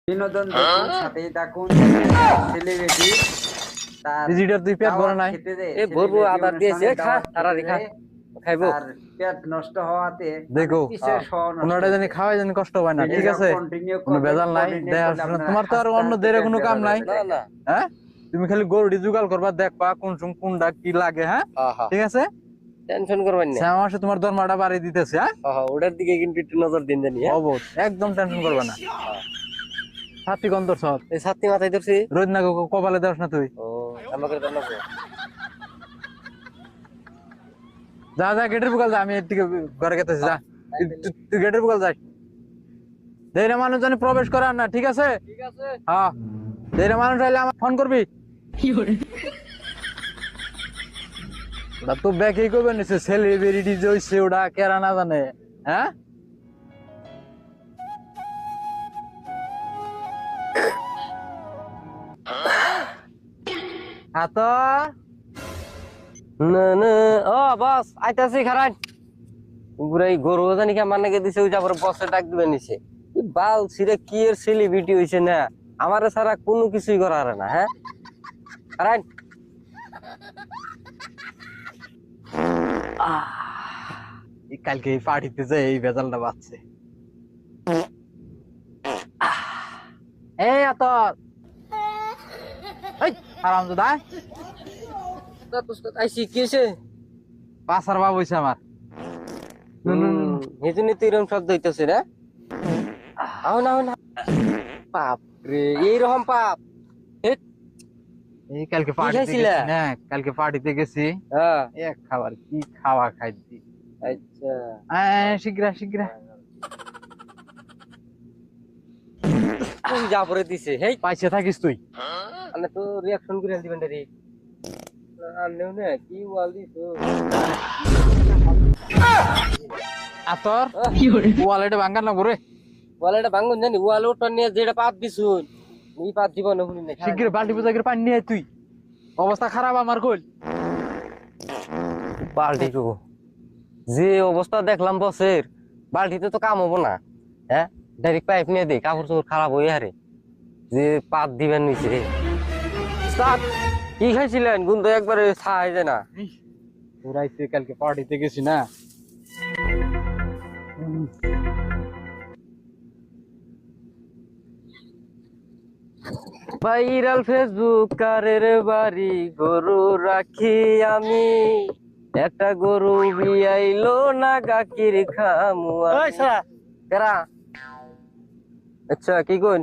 বিনোদন দেখুন, সাথেই থাকুন। সেলিব্রিটি তার ভিজিটার তুই পেট ভরা নাই এ ভরবো আদার দিয়েছে খা তাড়াতাড়ি খা খাইবো তার পেট নষ্ট হওয়াতে দেখো কিসের সহ নষ্ট কোনটা জানি হয়েছে। খাওয়াই জানি কষ্ট হয় না, ঠিক ভিডিওটা আছে? continue কোনো করবেন, ভেজাল নাই, continue দেখা করলে শোনা আপনার তোমার তো আর হাসতে অন্য হাসতে দেরে পেট কোনো বের কাম হয়ে নাই। যাবে। না না হ্যাঁ, তুমি খালি গরুটি জোগাল করবা, দেখবা কোন সময় কোনটা কি লাগে। হ্যাঁ, ঠিক আছে, টেনশন করবেন না শ্যাম মাসে তোমার দরমাটা বাড়ি দিতেছে। হ্যাঁ, ওটার দিকে কিন্তু একটু নজর দিন জানি অবশ্য একদম টেনশন করবে না। ছাতি গন্ধর সর এই ছাত্রী মাথায় ধরছি রোজ না কপালে দেওয়াস না তুই। ও আমাকে জানাবো যা যা গেটের বুকাল যা, আমি এর দিকে ঘরে গেতেছি। যা তুই গেটের বুকাল যাই, দেরে মানুষ জানি প্রবেশ করে আর না, ঠিক আছে? ঠিক আছে হ্যাঁ, দেরে মানুষ আইলে আমার ফোন করবি। ওটা তো ব্যাকই করবে নিছে, সেলিব্রিটি জইছে ওটা কেরা না জানে। হ্যাঁ, তো না না ও বস আইতাছি খারাপ পুরাই গরু জানি কে মানে কে দিছে ওই যাবার বসে ডাক দিবে নিছে কি বাল সিরে কি এর সেলিব্রিটি হইছে না আমারে ছাড়া কোনো কিছুই করার না। হ্যাঁ খারাপ কালকে এই পার্টিতে যে এই ভেজালটা বাজছে। এই আতর এই হারামজাদা, আইসি কি হইছে পাছার বাবু হইছে আমার। হেজুনি তো এরকম শব্দ হইতেছে না আও না পাপ রে এইরকম পাপ এই কালকে পার্টিতে খাইছিলা? গেছি না, কালকে পার্টিতে গেছি। হ্যাঁ এক খাবার কি খাওয়া খাইছি। আচ্ছা শিগরা শিগরা তুই যা পরে দিছে হেই পাইছে থাকিস তুই। মানে তো রিঅ্যাকশন করে দিবেন রে আনলেও না কি ওয়াল দিছো আতর ওয়ালেটে ভাঙ্গার না করে ওয়ালটা ভাঙুন জানি ওয়াল ওটা নিয়ে যেটা পাপ দিছুন এই পাপ জীবন হুনি না শিগগির বাল্টি পূজা করে পানি নিয়ে আয় তুই, অবস্থা খারাপ আমার কইল। বালতি কো যে অবস্থা দেখলাম বসের বালতিতে তো কাম হবো না। হ্যাঁ ডাইরেক্ট পাইপ নিয়ে দে কাপড় চোপড় খারাপ হয়ে হারে যে পাত দিবেন নিচে রে স্টার্ট কি খাইছিলেন গুণ তো একবারে ছাই যায় না পুরাইছে কালকে পার্টিতে গেছি না। ভাইরাল ফেসবুক কারের বাড়ি গরু রাখি আমি একটা গরু বিয়াইলো না গাকির খামু কেরা আচ্ছা কি কোন